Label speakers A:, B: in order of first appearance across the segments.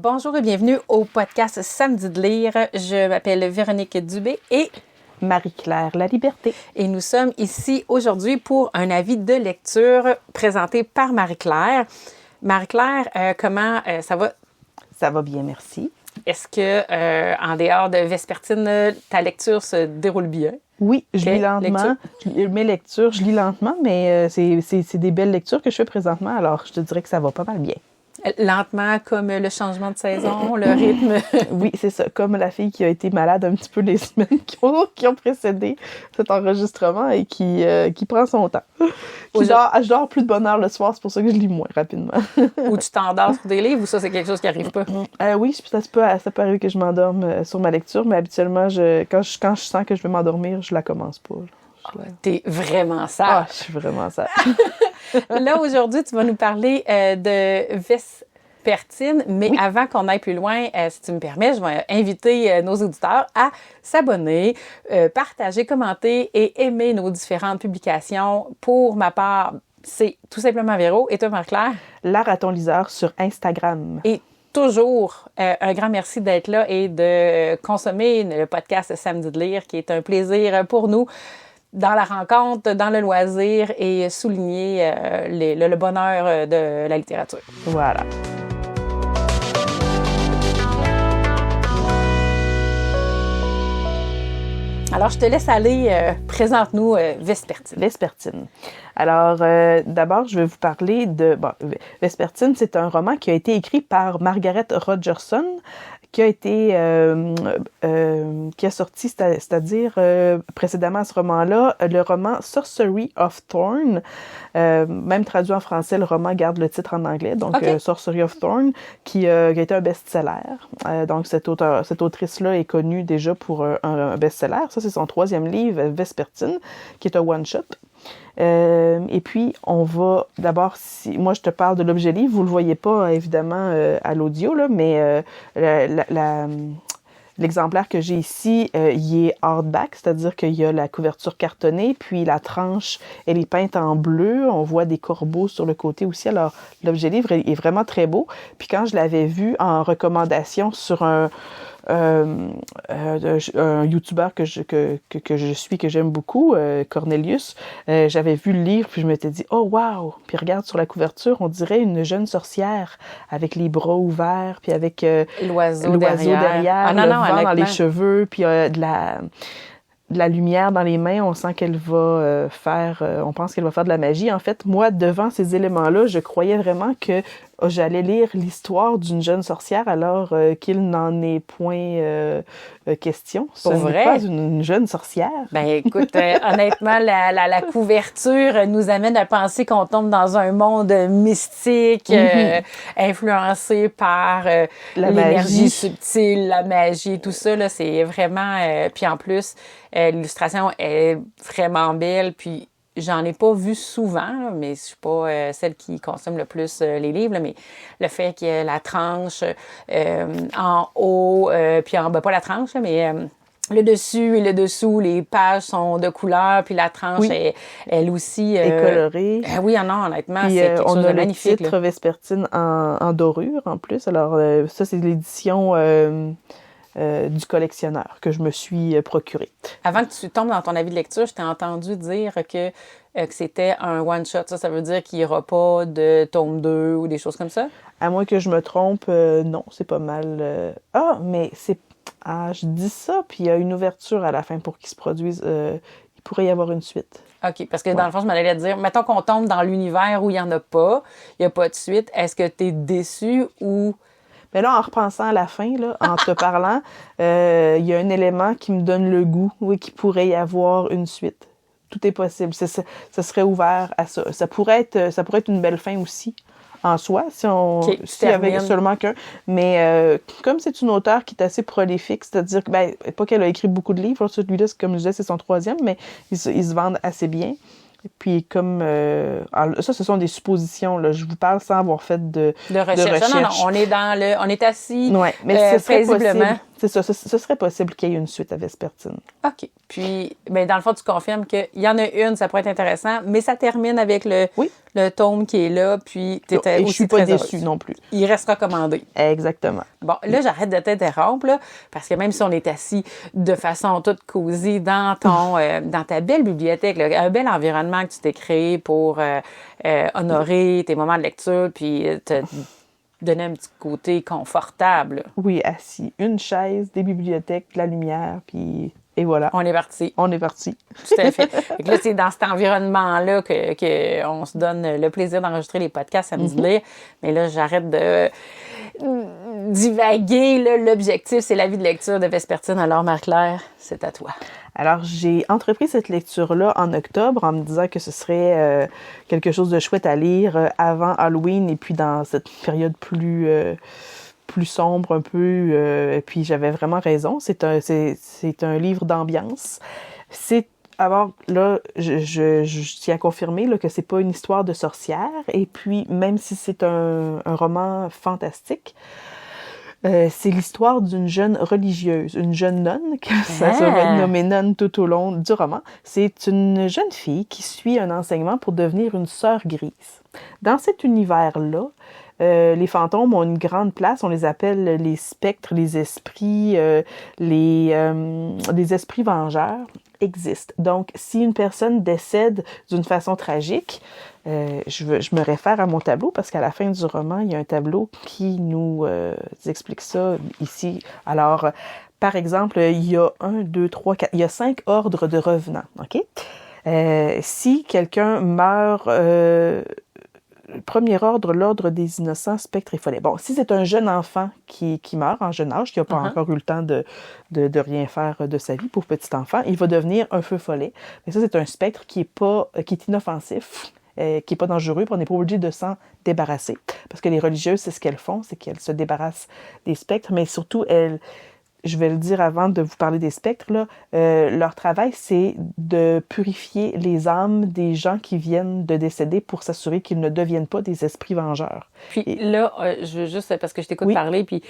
A: Bonjour et bienvenue au podcast Samedi de lire. Je m'appelle Véronique Dubé et
B: Marie-Claire Laliberté.
A: Et nous sommes ici aujourd'hui pour un avis de lecture présenté par Marie-Claire. Marie-Claire, comment ça va?
B: Ça va bien, merci.
A: Est-ce que, en dehors de Vespertine, ta lecture se déroule bien?
B: Oui, je lis lentement. Mes lectures, je lis lentement, mais c'est des belles lectures que je fais présentement, alors je te dirais que ça va pas mal bien.
A: Lentement, comme le changement de saison, le rythme.
B: Oui, c'est ça. Comme la fille qui a été malade un petit peu les semaines qui ont précédé cet enregistrement et qui prend son temps. Je dors plus de bonne heure le soir, c'est pour ça que je lis moins rapidement.
A: Ou tu t'endors sur des livres ou ça, c'est quelque chose qui n'arrive pas?
B: Oui, ça peut arriver que je m'endorme sur ma lecture, mais habituellement, quand je sens que je vais m'endormir, je la commence pas.
A: T'es vraiment sage.
B: Ah, je suis vraiment sage.
A: Là, aujourd'hui, tu vas nous parler de Vespertine, mais oui. Avant qu'on aille plus loin, si tu me permets, je vais inviter nos auditeurs à s'abonner, partager, commenter et aimer nos différentes publications. Pour ma part, c'est tout simplement Véro. Et toi, Marie-Claire?
B: La Raton Liseur sur Instagram.
A: Et toujours un grand merci d'être là et de consommer le podcast Samedi de lire, qui est un plaisir pour nous dans la rencontre, dans le loisir et souligner le bonheur de la littérature.
B: Voilà.
A: Alors, je te laisse aller. Présente-nous Vespertine.
B: Vespertine. Alors, d'abord, je vais vous parler de... Vespertine, c'est un roman qui a été écrit par Margaret Rogerson, qui a sorti, c'est-à-dire précédemment à ce roman-là, le roman Sorcery of Thorn, même traduit en français, le roman garde le titre en anglais, donc okay. Sorcery of Thorn, qui a été un best-seller. Donc cette autrice-là est connue déjà pour un best-seller. Ça, c'est son 3e livre, Vespertine, qui est un one-shot. Et puis, on va d'abord, moi je te parle de l'objet livre, vous le voyez pas évidemment à l'audio, là, mais l'exemplaire que j'ai ici, il est hardback, c'est-à-dire qu'il y a la couverture cartonnée, puis la tranche, elle est peinte en bleu, on voit des corbeaux sur le côté aussi, alors l'objet livre est vraiment très beau. Puis quand je l'avais vu en recommandation sur un youtubeur que je suis, que j'aime beaucoup, Cornelius, j'avais vu le livre, puis je m'étais dit « Oh, wow! » Puis regarde sur la couverture, on dirait une jeune sorcière avec les bras ouverts, puis avec
A: l'oiseau derrière,
B: le vent dans les cheveux, puis de la lumière dans les mains, on sent qu'elle va on pense qu'elle va faire de la magie. En fait, moi, devant ces éléments-là, je croyais vraiment que j'allais lire l'histoire d'une jeune sorcière alors qu'il n'en est point question.
A: Ce n'est
B: pas une jeune sorcière.
A: Ben écoute, honnêtement, la couverture nous amène à penser qu'on tombe dans un monde mystique, influencé par l'énergie subtile, la magie, tout ça. Là, c'est vraiment... puis en plus, l'illustration est vraiment belle, puis j'en ai pas vu souvent, mais je suis pas celle qui consomme le plus les livres, là, mais le fait qu'il y ait la tranche en haut, puis en bas, pas la tranche, là, mais le dessus et le dessous, les pages sont de couleur, puis la tranche,
B: oui.
A: elle aussi...
B: est colorée.
A: Oui, non, honnêtement,
B: puis,
A: c'est quelque chose de magnifique.
B: On a le titre là. Vespertine en dorure, en plus. Alors, ça, c'est l'édition... du collectionneur que je me suis procuré.
A: Avant que tu tombes dans ton avis de lecture, je t'ai entendu dire que c'était un one-shot. Ça veut dire qu'il n'y aura pas de tome 2 ou des choses comme ça?
B: À moins que je me trompe, non, c'est pas mal. Mais c'est... je dis ça, puis il y a une ouverture à la fin pour qu'il se produise. Il pourrait y avoir une suite.
A: OK, parce que dans le fond, je m'en allais te dire, mettons qu'on tombe dans l'univers où il n'y en a pas, il n'y a pas de suite. Est-ce que tu es déçu ou...
B: Mais là, en repensant à la fin, là, en te parlant, il y a un élément qui me donne le goût, oui, qu'il pourrait y avoir une suite. Tout est possible. Ça serait ouvert à ça. Ça pourrait être une belle fin aussi, en soi, s'il y avait seulement qu'un. Mais comme c'est une auteure qui est assez prolifique, c'est-à-dire que, pas qu'elle a écrit beaucoup de livres, celui-là, comme je disais, c'est son 3e, mais ils se vendent assez bien. Et puis, comme... ça, ce sont des suppositions, là. Je vous parle sans avoir fait de recherche.
A: Non, on est on est assis
B: ouais, mais ce serait
A: paisiblement.
B: c'est ça. Ce serait possible qu'il y ait une suite à Vespertine.
A: OK. Puis, ben, dans le fond, tu confirmes qu'il y en a une, ça pourrait être intéressant, mais ça termine avec le tome qui est là, puis tu étais aussi
B: je suis pas déçue non plus.
A: Il reste recommandé.
B: Exactement.
A: Bon, là, j'arrête de t'interrompre, là, parce que même si on est assis de façon toute cosy dans dans ta belle bibliothèque, là, un bel environnement que tu t'es créé pour honorer tes moments de lecture, puis te donner un petit côté confortable.
B: Oui, assis. Une chaise, des bibliothèques, de la lumière, puis... Et voilà.
A: On est parti.
B: On est parti.
A: Tout à fait. Fait que là, c'est dans cet environnement-là que on se donne le plaisir d'enregistrer les podcasts, Samedi Lire. Mais là, j'arrête de divaguer. Là. L'objectif, c'est la vie de lecture de Vespertine. Alors, Marie-Claire, c'est à toi.
B: Alors, j'ai entrepris cette lecture-là en octobre en me disant que ce serait quelque chose de chouette à lire avant Halloween et puis dans cette période plus sombre un peu, et puis j'avais vraiment raison. C'est un livre d'ambiance. Alors là, je tiens à confirmer là, que c'est pas une histoire de sorcière, et puis même si c'est un roman fantastique, c'est l'histoire d'une jeune religieuse, une jeune nonne, ça va être nommé nonne tout au long du roman. C'est une jeune fille qui suit un enseignement pour devenir une sœur grise. Dans cet univers-là, les fantômes ont une grande place. On les appelle les spectres, les esprits, les esprits vengeurs existent. Donc, si une personne décède d'une façon tragique, je me réfère à mon tableau parce qu'à la fin du roman, il y a un tableau qui nous explique ça ici. Alors, par exemple, il y a 4, il y a 5 ordres de revenants, OK? Si quelqu'un meurt... premier ordre, l'ordre des innocents, spectres et follets. Bon, si c'est un jeune enfant qui meurt en jeune âge, qui n'a pas encore eu le temps de rien faire de sa vie pour petit enfant, il va devenir un feu follet. Mais ça, c'est un spectre qui est inoffensif, qui est pas dangereux, puis on n'est pas obligé de s'en débarrasser. Parce que les religieuses, c'est ce qu'elles font, c'est qu'elles se débarrassent des spectres, mais surtout, je vais le dire avant de vous parler des spectres, là, leur travail, c'est de purifier les âmes des gens qui viennent de décéder pour s'assurer qu'ils ne deviennent pas des esprits vengeurs.
A: Puis là, je veux juste, parce que je t'écoute parler, puis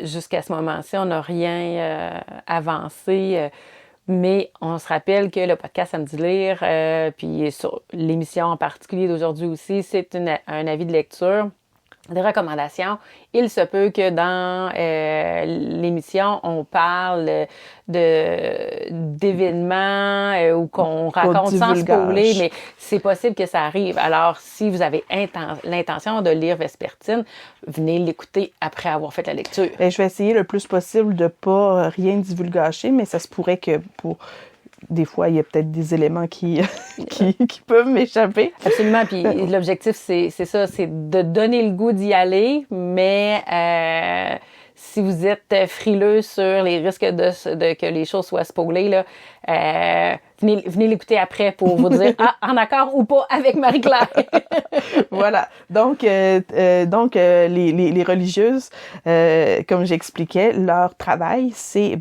A: jusqu'à ce moment-ci, on n'a rien avancé, mais on se rappelle que le podcast Samedi Lire, puis sur l'émission en particulier d'aujourd'hui aussi, c'est un avis de lecture. Des recommandations. Il se peut que dans l'émission, on parle d'événements ou qu'on raconte sans spoiler, mais c'est possible que ça arrive. Alors, si vous avez l'intention de lire Vespertine, venez l'écouter après avoir fait la lecture.
B: Bien, je vais essayer le plus possible de pas rien divulgacher, mais ça se pourrait que des fois, il y a peut-être des éléments qui peuvent m'échapper.
A: Absolument. Puis l'objectif, c'est ça, c'est de donner le goût d'y aller, mais si vous êtes frileux sur les risques de que les choses soient spoilées, là, venez l'écouter après pour vous dire en accord ou pas avec Marie-Claire.
B: Voilà. Donc les religieuses, comme j'expliquais, leur travail, c'est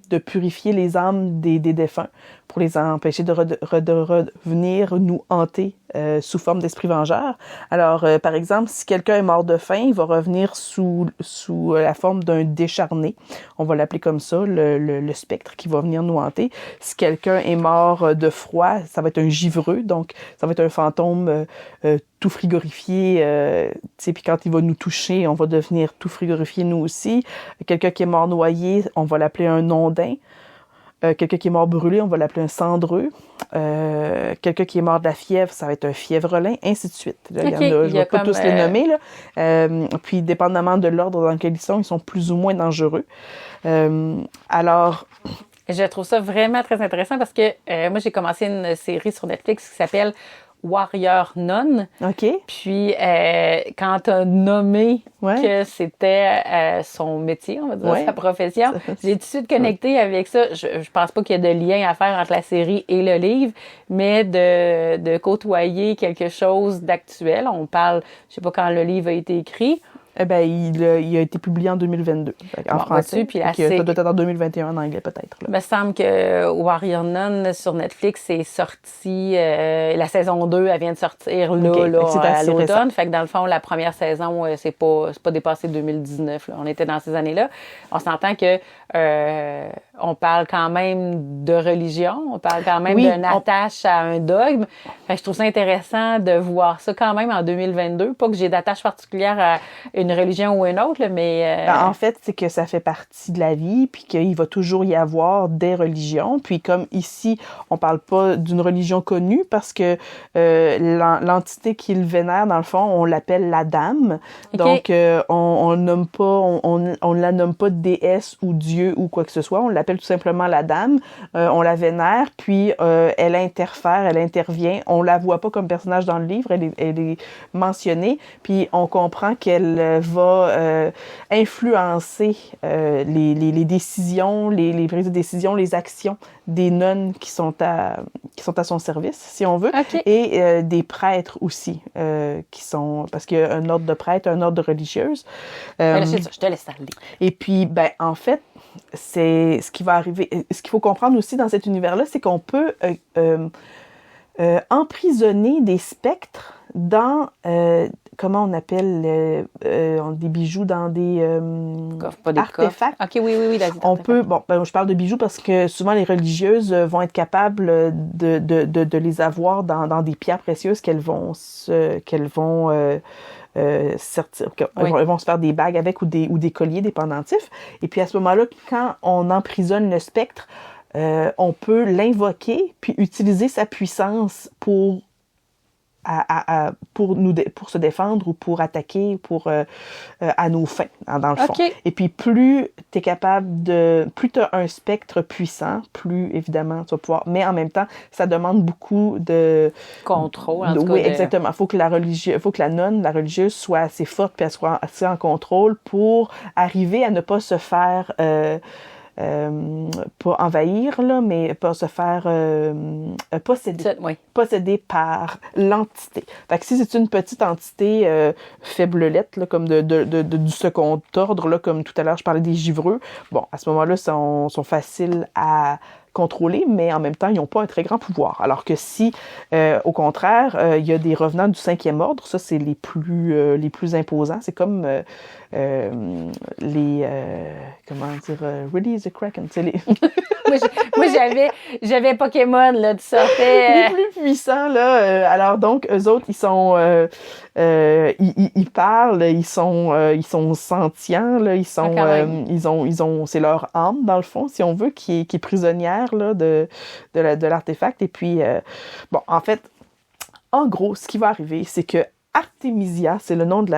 B: de purifier les âmes des défunts pour les empêcher de revenir nous hanter sous forme d'esprit vengeur. Alors, par exemple, si quelqu'un est mort de faim, il va revenir sous la forme d'un décharné. On va l'appeler comme ça, le spectre qui va venir nous hanter. Si quelqu'un est mort de froid, ça va être un givreux, donc ça va être un fantôme tout frigorifié, puis quand il va nous toucher, on va devenir tout frigorifié nous aussi. Quelqu'un qui est mort noyé, on va l'appeler un ondin. Quelqu'un qui est mort brûlé, on va l'appeler un cendreux. Quelqu'un qui est mort de la fièvre, ça va être un fièvrelin, ainsi de suite. Là, okay, je ne vais pas tous les nommer. Là. Puis, dépendamment de l'ordre dans lequel ils sont plus ou moins dangereux. Alors...
A: Je trouve ça vraiment très intéressant parce que moi, j'ai commencé une série sur Netflix qui s'appelle Warrior Nun.
B: OK.
A: Puis, quand tu as nommé que c'était son métier, on va dire, sa profession, j'ai tout de suite connecté avec ça. Je pense pas qu'il y a de lien à faire entre la série et le livre, mais de côtoyer quelque chose d'actuel. On parle, je sais pas quand le livre a été écrit,
B: Il a été publié en 2022, en français. Puis ça doit être en 2021 en anglais, peut-être.
A: Il me semble que Warrior Nun sur Netflix est sorti, la saison 2, elle vient de sortir à l'automne. Fait que dans le fond, la première saison, c'est pas dépassé 2019. Là. On était dans ces années-là. On s'entend que on parle quand même de religion, on parle quand même d'une attache à un dogme. Fait que je trouve ça intéressant de voir ça quand même en 2022. Pas que j'ai d'attache particulière à une religion ou une autre, là, mais...
B: En fait, c'est que ça fait partie de la vie, puis qu'il va toujours y avoir des religions. Puis comme ici, on parle pas d'une religion connue parce que l'entité qu'il vénère, dans le fond, on l'appelle la dame. Okay. Donc, on nomme pas, on la nomme pas déesse ou dieu ou quoi que ce soit. On l'appelle tout simplement la dame. On la vénère, puis elle interfère, elle intervient. On la voit pas comme personnage dans le livre, elle est mentionnée. Puis on comprend qu'elle va influencer les décisions, les prises de décision, les actions des nonnes qui sont à son service, si on veut, et des prêtres aussi, qui sont, parce qu'il y a un ordre de prêtres, un ordre de religieuse.
A: Je te laisse aller.
B: Et puis, en fait, c'est ce qui va arriver. Ce qu'il faut comprendre aussi dans cet univers-là, c'est qu'on peut emprisonner des spectres dans comment on appelle des bijoux, dans des artefacts.
A: OK, oui.
B: On peut, je parle de bijoux parce que souvent les religieuses vont être capables de les avoir dans des pierres précieuses qu'elles vont elles vont se faire des bagues avec ou des colliers, des pendentifs. Et puis à ce moment-là, quand on emprisonne le spectre, on peut l'invoquer puis utiliser sa puissance pour se défendre ou pour attaquer à nos fins, dans le fond. Et puis plus tu as un spectre puissant, plus évidemment tu vas pouvoir, mais en même temps, ça demande beaucoup de
A: contrôle.
B: Exactement. Faut que la nonne, la religieuse soit assez forte puis elle soit assez en contrôle pour arriver à ne pas se faire pas envahir, là, mais pas se faire posséder par l'entité. Fait que si c'est une petite entité faiblelette, là, comme du second ordre, là, comme tout à l'heure je parlais des givreux, à ce moment-là, sont faciles à contrôler, mais en même temps, ils n'ont pas un très grand pouvoir. Alors que si, au contraire, il y a des revenants du 5e ordre, ça, c'est les plus imposants. C'est comme Release the Kraken.
A: moi, j'avais Pokémon, là, tu sortais...
B: Les plus puissants, là. Alors donc, eux autres, ils sont... ils parlent, ils sont sentients, là. C'est leur âme, dans le fond, si on veut, qui est prisonnière, là, de l'artefact. Et puis, en fait, en gros, ce qui va arriver, c'est que Artemisia, c'est le nom de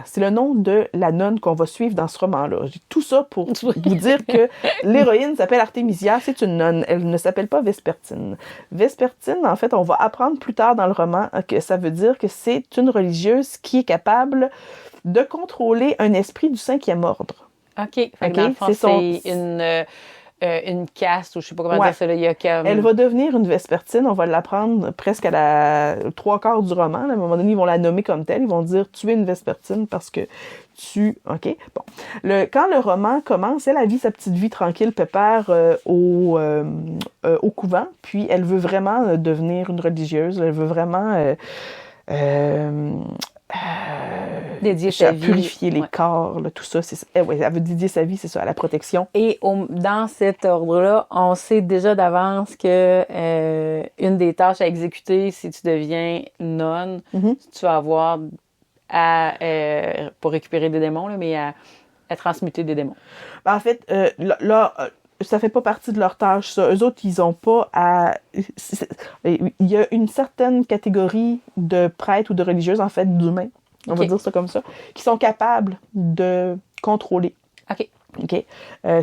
B: c'est le nom de la nonne qu'on va suivre dans ce roman-là. J'ai tout ça pour vous dire que l'héroïne s'appelle Artemisia, c'est une nonne. Elle ne s'appelle pas Vespertine. Vespertine, en fait, on va apprendre plus tard dans le roman que ça veut dire que c'est une religieuse qui est capable de contrôler un esprit du 5e ordre.
A: OK. Fait que dans le fond, c'est une caste, ou je sais pas comment dire ça, là, il y a comme...
B: Elle va devenir une Vespertine, on va l'apprendre presque à la 3/4 du roman, là. À un moment donné, ils vont la nommer comme telle, ils vont dire « tu es une Vespertine parce que tu... » OK? Bon. Quand le roman commence, elle a vu sa petite vie tranquille, pépère, au couvent, puis elle veut vraiment devenir une religieuse, elle veut vraiment...
A: dédier sa vie,
B: purifier les corps, là, tout ça. Elle veut dédier sa vie, c'est ça, à la protection.
A: Et dans cet ordre-là, on sait déjà d'avance que une des tâches à exécuter, si tu deviens nonne, tu vas avoir pour récupérer des démons, là, mais à transmuter des démons.
B: En fait, ça fait pas partie de leur tâche, ça. Eux autres, ils ont pas à... Il y a une certaine catégorie de prêtres ou de religieuses, en fait, d'humains, on va dire ça comme ça, qui sont capables de contrôler. OK.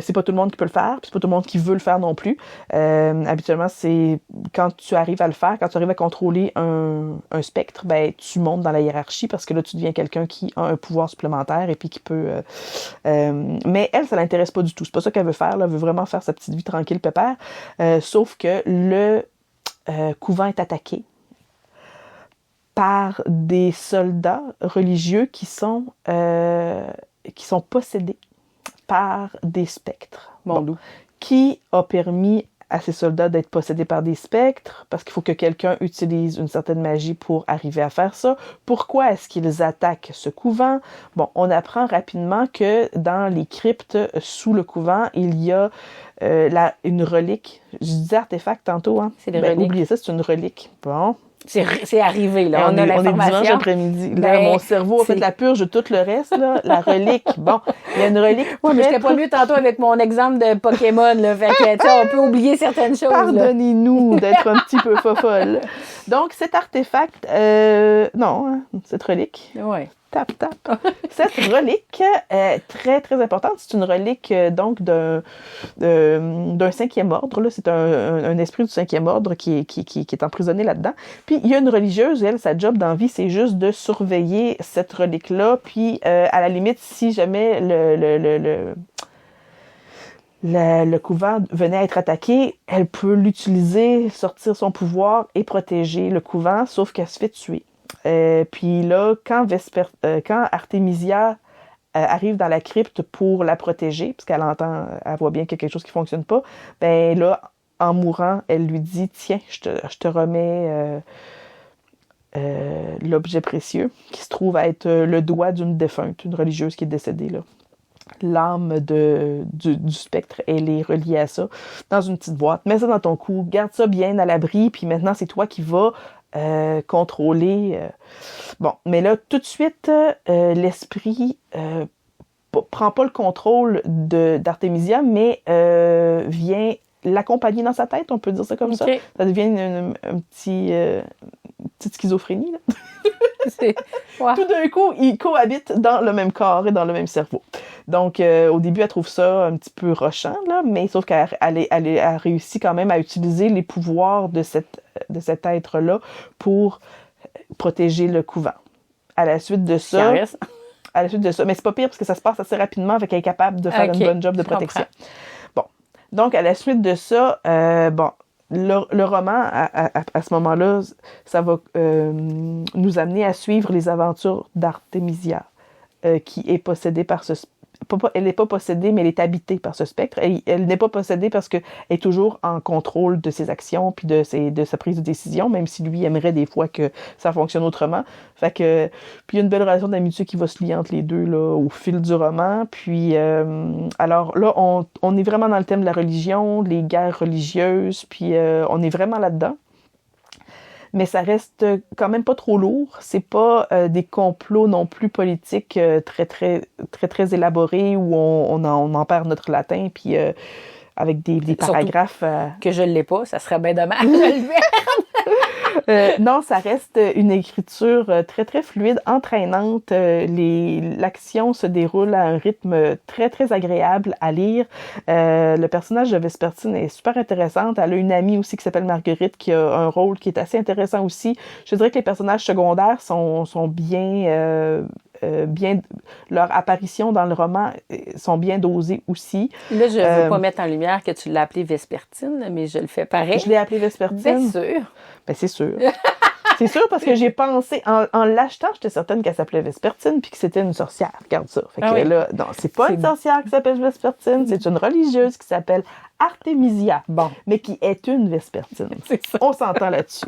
B: C'est pas tout le monde qui peut le faire, puis c'est pas tout le monde qui veut le faire non plus. Habituellement, c'est quand tu arrives à le faire, quand tu arrives à contrôler un spectre, tu montes dans la hiérarchie parce que là, tu deviens quelqu'un qui a un pouvoir supplémentaire et puis qui peut... mais elle, ça l'intéresse pas du tout. C'est pas ça qu'elle veut faire. Là. Elle veut vraiment faire sa petite vie tranquille, pépère. Sauf que le couvent est attaqué par des soldats religieux qui sont possédés par des spectres.
A: Bon.
B: Qui a permis à ces soldats d'être possédés par des spectres? Parce qu'il faut que quelqu'un utilise une certaine magie pour arriver à faire ça. Pourquoi est-ce qu'ils attaquent ce couvent? Bon, on apprend rapidement que dans les cryptes sous le couvent, il y a une relique. Je disais artefact tantôt, hein?
A: C'est des reliques.
B: Oubliez ça, c'est une relique. Bon.
A: C'est arrivé, là. On a l'information.
B: On est dimanche après-midi. Là, mon cerveau a fait la purge de tout le reste, là. La relique. Bon, il y a une relique.
A: Oui, mais j'étais pas mieux tantôt avec mon exemple de Pokémon, là. Fait que, tu sais, on peut oublier certaines choses.
B: Pardonnez-nous d'être un petit peu fofolle. Donc, cet artefact, cette relique.
A: Ouais.
B: Tap. Cette relique est très, très importante. C'est une relique, donc, d'un cinquième ordre. Là. C'est un esprit du cinquième ordre qui est emprisonné là-dedans. Puis, il y a une religieuse, elle, sa job dans la vie, c'est juste de surveiller cette relique-là. Puis, à la limite, si jamais le couvent venait à être attaqué, elle peut l'utiliser, sortir son pouvoir et protéger le couvent, sauf qu'elle se fait tuer. Puis là, quand Artemisia arrive dans la crypte pour la protéger, parce qu'elle voit bien qu'il y a quelque chose qui fonctionne pas, ben là, en mourant, elle lui dit « Tiens, je te remets l'objet précieux » qui se trouve à être le doigt d'une défunte, une religieuse qui est décédée, là. L'âme du spectre, elle est reliée à ça, dans une petite boîte. Mets ça dans ton cou, garde ça bien à l'abri, puis maintenant, c'est toi qui vas contrôler. Bon, mais là, tout de suite, l'esprit prend pas le contrôle d'Artemisia, mais vient l'accompagner dans sa tête, on peut dire ça comme ça. Ça devient une petite schizophrénie, là. Wow. Tout d'un coup, ils cohabitent dans le même corps et dans le même cerveau. Donc, au début, elle trouve ça un petit peu rochant, là, mais sauf qu'elle a réussi quand même à utiliser les pouvoirs de cet être-là pour protéger le couvent. À la suite de ça, mais c'est pas pire parce que ça se passe assez rapidement, fait qu'elle est capable de faire une bonne job de protection. Bon. Donc, à la suite de ça, le roman, à ce moment-là, ça va nous amener à suivre les aventures d'Artemisia, qui est possédée par ce elle n'est pas possédée, mais elle est habitée par ce spectre. Elle n'est pas possédée parce qu'elle est toujours en contrôle de ses actions puis de sa prise de décision, même si lui aimerait des fois que ça fonctionne autrement. Fait que, puis il y a une belle relation d'amitié qui va se lier entre les deux là, au fil du roman. Puis, alors là, on est vraiment dans le thème de la religion, les guerres religieuses, puis on est vraiment là-dedans. Mais ça reste quand même pas trop lourd. C'est pas des complots non plus politiques très, très, très, très élaborés où on en perd notre latin, puis avec des paragraphes...
A: que je l'ai pas, ça serait bien dommage de le faire.
B: Non, ça reste une écriture très, très fluide, entraînante. L'action se déroule à un rythme très, très agréable à lire. Le personnage de Vespertine est super intéressante. Elle a une amie aussi qui s'appelle Marguerite, qui a un rôle qui est assez intéressant aussi. Je dirais que les personnages secondaires sont bien... leur apparition dans le roman sont bien dosées aussi.
A: Là, je ne veux pas mettre en lumière que tu l'as appelée Vespertine, mais je le fais pareil.
B: Je l'ai appelée Vespertine.
A: Bien sûr.
B: Ben, c'est sûr. C'est sûr parce que j'ai pensé, en l'achetant, j'étais certaine qu'elle s'appelait Vespertine puis que c'était une sorcière. Regarde ça. Fait que là, non, c'est pas une sorcière qui s'appelle Vespertine, c'est une religieuse qui s'appelle Artemisia, mais qui est une Vespertine. On s'entend là-dessus.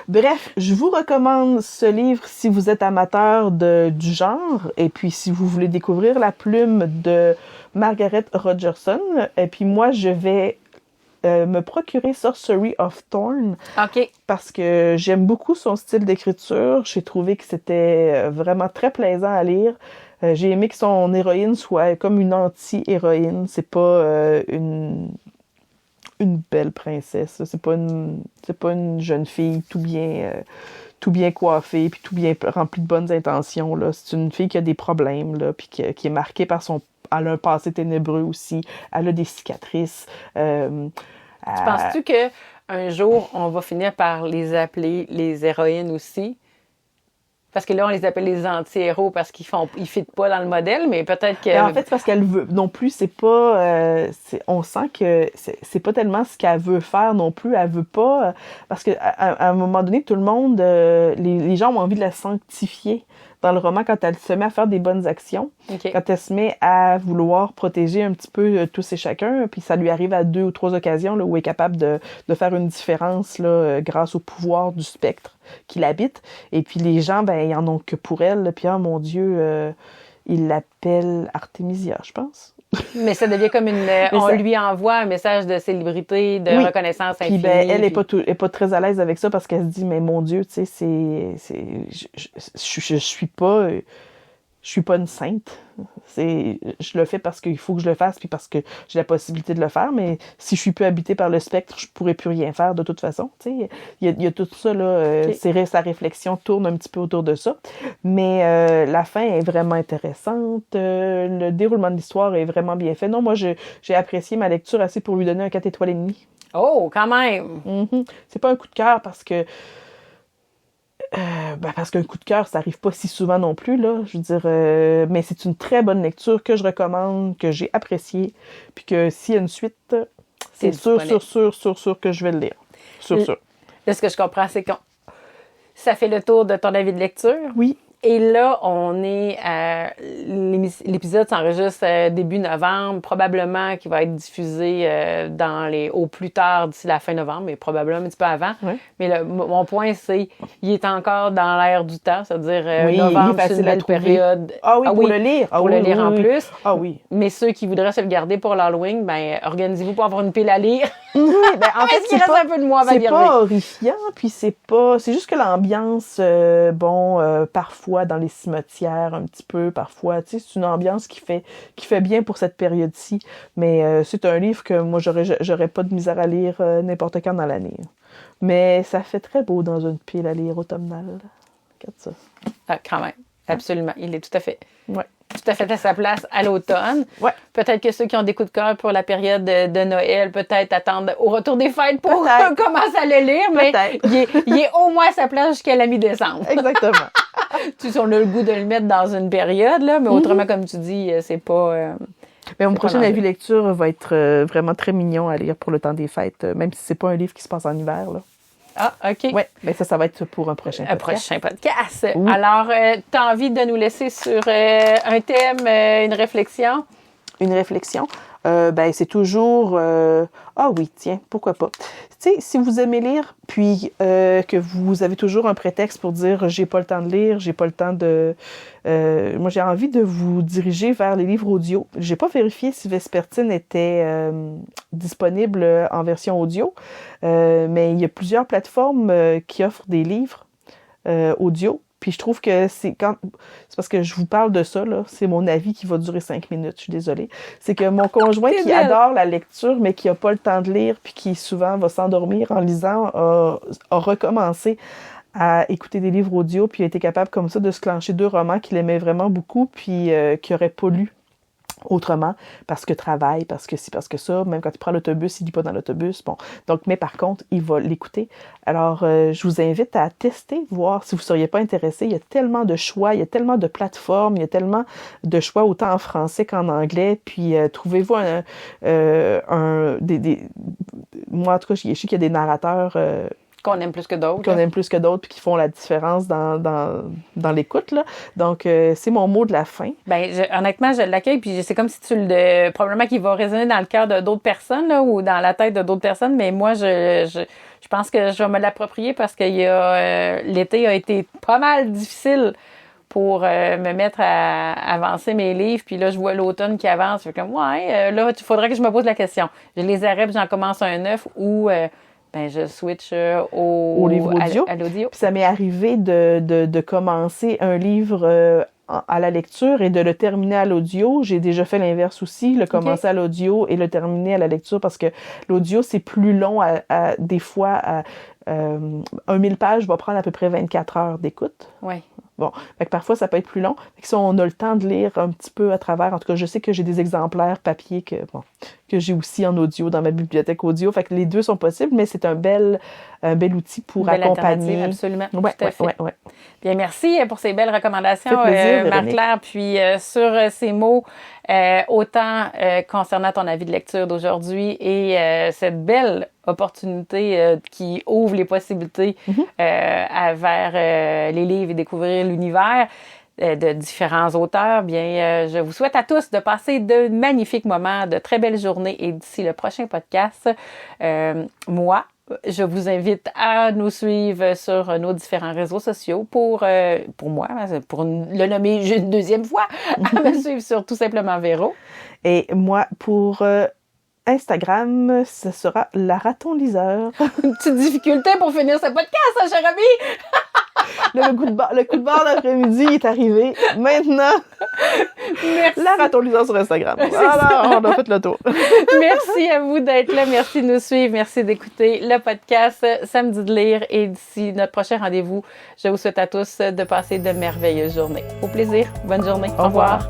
B: Bref, je vous recommande ce livre si vous êtes amateur du genre et puis si vous voulez découvrir la plume de Margaret Rogerson. Et puis moi, je vais me procurer Sorcery of Thorn.
A: OK.
B: Parce que j'aime beaucoup son style d'écriture. J'ai trouvé que c'était vraiment très plaisant à lire. J'ai aimé que son héroïne soit comme une anti-héroïne. C'est pas une belle princesse. C'est pas une jeune fille tout bien coiffée puis tout bien remplie de bonnes intentions, là. C'est une fille qui a des problèmes, là, puis qui est marquée par elle a un passé ténébreux aussi. Elle a des cicatrices.
A: Tu penses-tu qu'un jour, on va finir par les appeler les héroïnes aussi? Parce que là, on les appelle les anti-héros parce ils fitent pas dans le modèle, mais peut-être que...
B: En fait, c'est parce qu'elle veut non plus, c'est pas... on sent que c'est pas tellement ce qu'elle veut faire non plus. Elle veut pas... parce que à un moment donné, tout le monde... les gens ont envie de la sanctifier. Dans le roman, quand elle se met à faire des bonnes actions, quand elle se met à vouloir protéger un petit peu tous et chacun, puis ça lui arrive à 2 ou 3 occasions là, où elle est capable de faire une différence là, grâce au pouvoir du spectre qui l'habite. Et puis les gens, ben ils en ont que pour elle. Là, puis oh mon Dieu, ils l'appellent Artemisia, je pense.
A: Mais ça devient comme on lui envoie un message de célébrité, de reconnaissance infinie.
B: Puis ben, elle est pas très à l'aise avec ça parce qu'elle se dit, mais mon Dieu, tu sais, je suis pas une sainte. Je le fais parce qu'il faut que je le fasse puis parce que j'ai la possibilité de le faire, mais si je suis plus habitée par le spectre, je pourrais plus rien faire de toute façon. Tu sais, il y a tout ça là. Sa réflexion tourne un petit peu autour de ça, mais la fin est vraiment intéressante. Le déroulement de l'histoire est vraiment bien fait. Non, moi j'ai apprécié ma lecture assez pour lui donner un 4 étoiles et demie.
A: Oh, quand même.
B: C'est pas un coup de cœur parce que parce qu'un coup de cœur, ça arrive pas si souvent non plus, là. Je veux dire, mais c'est une très bonne lecture que je recommande, que j'ai appréciée, puis que s'il y a une suite, c'est sûr que je vais le lire. Sûr.
A: Là, ce que je comprends, c'est que ça fait le tour de ton avis de lecture.
B: Oui.
A: Et là, on est l'épisode s'enregistre début novembre, probablement qu'il va être diffusé au plus tard d'ici la fin novembre, mais probablement un petit peu avant. Oui. Mais mon point, c'est il est encore dans l'air du temps, c'est-à-dire novembre, c'est une belle période.
B: Pour le lire.
A: Pour le lire en plus.
B: Ah oui.
A: Mais ceux qui voudraient se le garder pour l'Halloween, ben organisez-vous pour avoir une pile à lire.
B: Oui, ben en fait,
A: il reste un peu de mois à
B: c'est pas horrifiant, puis c'est juste que l'ambiance, parfois dans les cimetières un petit peu, parfois, tu sais, c'est une ambiance qui fait bien pour cette période-ci, mais c'est un livre que moi j'aurais pas de misère à lire n'importe quand dans l'année. Mais ça fait très beau dans une pile à lire automnale. Regarde ça.
A: Ah, quand même, absolument, il est tout à fait.
B: Ouais.
A: Tout à fait à sa place à l'automne.
B: Ouais.
A: Peut-être que ceux qui ont des coups de cœur pour la période de Noël, peut-être attendre au retour des fêtes pour commencer à le lire, mais il est au moins à sa place jusqu'à la mi-décembre.
B: Exactement.
A: Tu sais, on a le goût de le mettre dans une période, là, mais autrement, comme tu dis, c'est pas...
B: mais mon prochain avis lecture va être vraiment très mignon à lire pour le temps des fêtes, même si c'est pas un livre qui se passe en hiver, là.
A: Ah, OK.
B: Oui, mais ça va être pour un prochain podcast.
A: Un prochain podcast. Oui. Alors, tu as envie de nous laisser sur un thème, une réflexion? Une réflexion?
B: C'est toujours... Ah oui, tiens, pourquoi pas. Tu sais, si vous aimez lire, puis que vous avez toujours un prétexte pour dire « j'ai pas le temps de lire, j'ai pas le temps de... » moi, j'ai envie de vous diriger vers les livres audio. J'ai pas vérifié si Vespertine était disponible en version audio, mais il y a plusieurs plateformes qui offrent des livres audio. Puis je trouve que c'est parce que je vous parle de ça, là, c'est mon avis qui va durer 5 minutes, je suis désolée. C'est que mon conjoint qui adore la lecture, mais qui a pas le temps de lire, puis qui souvent va s'endormir en lisant, a recommencé à écouter des livres audio, puis a été capable comme ça de se clencher 2 romans qu'il aimait vraiment beaucoup, puis qu'il n'aurait pas lu autrement, parce que travail, parce que ci, parce que ça, même quand il prend l'autobus, il lit pas dans l'autobus, bon. Donc, mais par contre, il va l'écouter. Alors, je vous invite à tester, voir si vous seriez pas intéressé. Il y a tellement de choix, il y a tellement de plateformes, il y a tellement de choix autant en français qu'en anglais, puis trouvez-vous moi, en tout cas, je sais qu'il y a des narrateurs
A: qu'on aime plus que d'autres.
B: Qu'on aime plus que d'autres, puis qui font la différence dans l'écoute, là. Donc, c'est mon mot de la fin.
A: Honnêtement, je l'accueille, puis c'est comme si probablement qu'il va résonner dans le cœur de d'autres personnes, là, ou dans la tête de d'autres personnes, mais moi, je pense que je vais me l'approprier parce que l'été a été pas mal difficile pour me mettre à avancer mes livres, puis là, je vois l'automne qui avance, je fais comme, là, il faudrait que je me pose la question. Je les arrête, j'en commence un neuf, ou... je switch au
B: livre audio.
A: À l'audio.
B: Puis ça m'est arrivé de commencer un livre à la lecture et de le terminer à l'audio. J'ai déjà fait l'inverse aussi, le commencer à l'audio et le terminer à la lecture parce que l'audio, c'est plus long des fois un 1000 pages va prendre à peu près 24 heures d'écoute.
A: Oui.
B: Bon, fait que parfois, ça peut être plus long. Fait que si on a le temps de lire un petit peu à travers, en tout cas, je sais que j'ai des exemplaires papier que j'ai aussi en audio dans ma bibliothèque audio. Fait que les deux sont possibles, mais c'est un bel outil pour accompagner.
A: Absolument.
B: Ouais,
A: tout à fait.
B: Ouais.
A: Bien, merci pour ces belles recommandations, Marie-Claire. Puis sur ces mots, autant concernant ton avis de lecture d'aujourd'hui et cette belle opportunité qui ouvre les possibilités vers les livres et découvrir l'univers de différents auteurs, bien, je vous souhaite à tous de passer de magnifiques moments, de très belles journées et d'ici le prochain podcast, moi, je vous invite à nous suivre sur nos différents réseaux sociaux pour moi, pour le nommer une deuxième fois, à me suivre sur Tout simplement Véro.
B: Et moi, pour Instagram, ce sera la raton liseur.
A: Une petite difficulté pour finir ce podcast, hein, cher ami?
B: Le coup de barre l'après-midi est arrivé. Maintenant,
A: merci.
B: La raton liseur sur Instagram. Alors, on a fait le tour.
A: Merci à vous d'être là. Merci de nous suivre. Merci d'écouter le podcast Samedi de lire. Et d'ici notre prochain rendez-vous, je vous souhaite à tous de passer de merveilleuses journées. Au plaisir. Bonne journée. Au revoir.